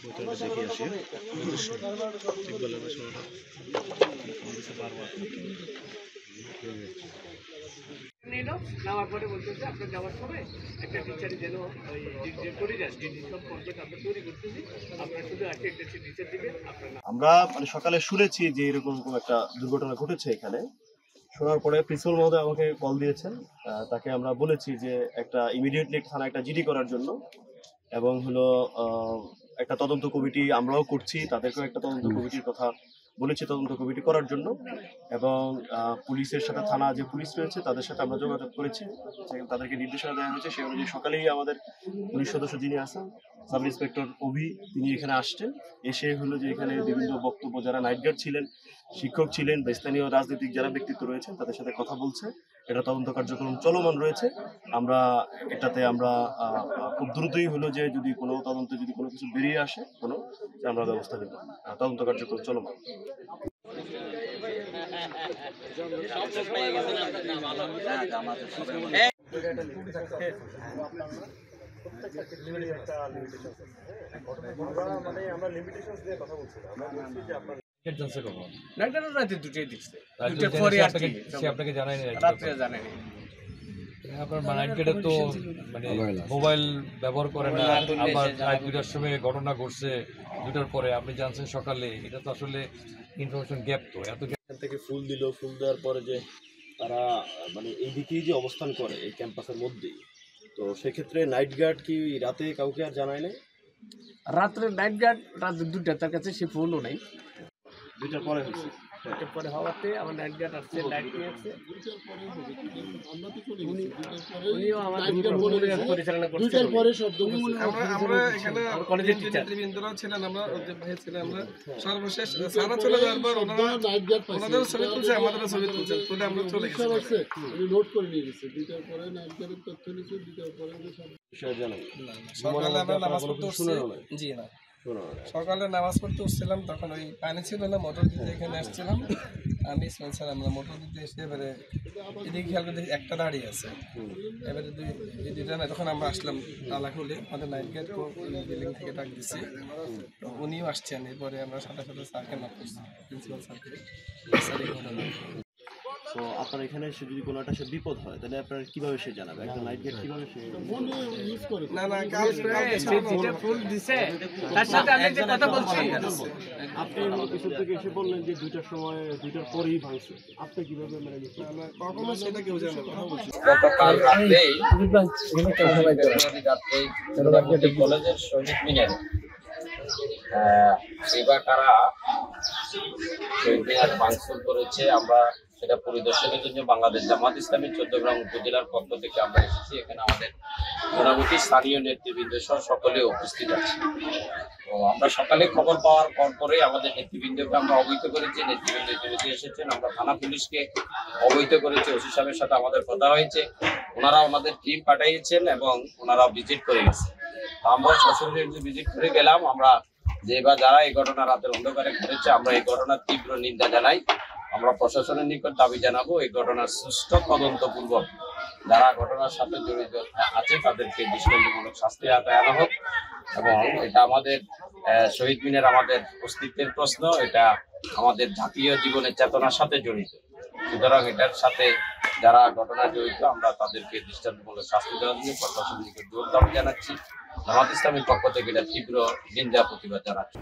দেখি আসি ইকবালের পেছনটা বারবার নেওয়ার পরে বলতেছে আপনার যাওয়ার সময় একটা টিচারই যেন ওই যে করে যান যে সব কমপ্লিট আমরা তৈরি করতেছি আপনার শুধু আছে একটা টিচার দিবেন আপনার। আমরা মানে সকালে শুনেছি যে এরকম একটা দুর্ঘটনা ঘটেছে এখানে। শোনার পরে প্রিন্সিপাল মহোদয় আমাকে কল দিয়েছেন, তাকে আমরা বলেছি যে একটা ইমিডিয়েটলি থানা একটা জিডি করার জন্য, এবং হলো একটা তদন্ত কমিটি আমরাও করছি, তাদেরকেও একটা তদন্ত কমিটির কথা বলেছি তদন্ত কমিটি করার জন্য, এবং পুলিশের সাথে থানা যে পুলিশ রয়েছে তাদের সাথে আমরা যোগাযোগ করেছি, তাদেরকে নির্দেশনা দেওয়া হয়েছে। সেই অনুযায়ী সকালেই আমাদের পুলিশ সদস্য যিনি আছেন সাব ইন্সপেক্টর অভি, তিনি এখানে আসছেন। এসে হলো যে এখানে বিভিন্ন বক্তব্য, যারা নাইট গার্ড ছিলেন, শিক্ষক ছিলেন বা স্থানীয় রাজনৈতিক যারা ব্যক্তিত্ব রয়েছেন তাদের সাথে কথা বলছে। এটা তদন্ত কার্যক্রম চলমান রয়েছে। আমরা এটাতে আমরা খুব দ্রুতই হলো যে যদি কোনো তদন্তে যদি কোনো কিছু বেরিয়ে আসে কোনো, আমরা ব্যবস্থা নেব। তদন্ত কার্যক্রম চলমান। আমরা লিমিটেশন দিয়ে কথা বলছি না, আমরা বলছি যে আপনার রাতে দুটোই দিচ্ছে, দুটোর পরে সে আপনাকে জানায়নি, রাত্রে জানেনি। আপনার নাইট গার্ডে তো মানে মোবাইল ব্যবহার করে না, আবার রাত 2টার সময় ঘটনা ঘটছে, 2টার পরে আপনি জানছেন সকালে, এটা তো আসলে ইনফরমেশন গ্যাপ। তো এত থেকে ফুল দিল, ফুল দেওয়ার পরে যে তারা মানে এইদিকেই যে অবস্থান করে এই ক্যাম্পাসের মধ্যেই, তো সেক্ষেত্রে নাইট গার্ড কি রাতে কাউকে আর জানায় না? রাত্রে নাইট গার্ড রাত 2টা, তার কাছে সে ফোনও নাই। 2টার পরে হয়েছে, 2টার পরে হওয়াতে আমার নাইট গার্ড আসছে, লাইট নিয়ে আসছে। উনিও আমাদের পরিচালনা করছে। 2টার পরে শব্দ আমরা এখানে কলেজের টিচার নেতৃবৃন্দরা ছিলেন, আমরা ভাই ছিলাম, আমরা সর্বশেষ সারা চলে যাওয়ার পর ওনাদের ছবি তুলছে, আমাদেরও ছবি তুলছে, তুলে আমরা চলে গেছি। নোট করে নিয়ে গেছে 2টার পরে নাইট গার্ডের তথ্য নিচ্ছে, 2টার পরে বিষয় জানাই সকালে আমরা নামাজ পড়তে উঠছি, জি না সকালে নামাজ পড়তে উঠছিলাম, তখন ওই পানি ছিল না, মোটর দিতে এখানে আসছিলাম আমি স্যার, আমরা মোটর দিতে এসে এবারে এদিকে খেয়াল করে দেখি একটা দাঁড়িয়ে আছে, এবারে দুইটা না, তখন আমরা আসলাম তালা খুলে, আমাদের নাইট গার্ড বিল্ডিং থেকে ডাক দিচ্ছি, তো উনিও আসছেন। এরপরে আমরা সাথে সাথে স্যারকে নক করছি, প্রিন্সিপাল স্যারকে, স্যার এই ঘটনা। তো আপনার এখানে সে যদি কোনো একটা বিপদ হয় তাহলে আপনার কিভাবে সে জানাবে? একজন নাইট গার্ড কিভাবে সে ইউজ করে? না না কালকে ফুল দিছে, তার সাথে আমি যে কথা বলছি, আপনি পিছন থেকে এসে বললেন যে 2টার সময়, 2টার পরেই ভাঙছে, আপনি কিভাবে মানে কখনো সেটা কেউ জানে না। গতকাল রাতেই কলেজের শহীদ মিনারে এবার কারা শহীদ মিনার ভাঙচুর করেছে, আমরা সেটা পরিদর্শনের জন্য বাংলাদেশ জামাত ইসলামী চট্টগ্রাম উপজেলার পক্ষ থেকে আমরা এসেছি। এখানে আমাদের মোটামুটি স্থানীয় নেতৃবৃন্দ সহ সকলে উপস্থিত আছে। তো আমরা সকালে খবর পাওয়ার পরে আমাদের নেতৃবৃন্দকে আমরা অবহিত করেছি, নেতৃবৃন্দ ইতিমধ্যে এসেছেন, আমরা থানা পুলিশকে অবহিত করেছি, ওসি সাহেবের সাথে আমাদের কথা হয়েছে, ওনারা ওনাদের টিম পাঠিয়েছেন এবং ওনারা ভিজিট করে গেছে। আমরা সশরীরে ভিজিট করে গেলাম। আমরা যে বা যারা এই ঘটনা রাতের অন্ধকারে ঘটেছে, আমরা এই ঘটনার তীব্র নিন্দা জানাই। আমরা প্রশাসনের নিকট দাবি জানাবো এই ঘটনার সুষ্ঠু তদন্তপূর্বক যারা ঘটনার সাথে জড়িত আছে তাদেরকে দৃষ্টান্তমূলক শাস্তি আদায় আনা হোক। এবং এটা আমাদের শহীদ মিনার আমাদের অস্তিত্বের প্রশ্ন, এটা আমাদের জাতীয় জীবনের চেতনার সাথে জড়িত। সুতরাং এটার সাথে যারা ঘটনা জড়িত আমরা তাদেরকে দৃষ্টান্তমূলক শাস্তি দেওয়ার জন্য প্রশাসনের নিকট জোর দাবি জানাচ্ছি। জামাত ইসলামের পক্ষ থেকে এটা তীব্র নিন্দা প্রতিবাদ জানাচ্ছি।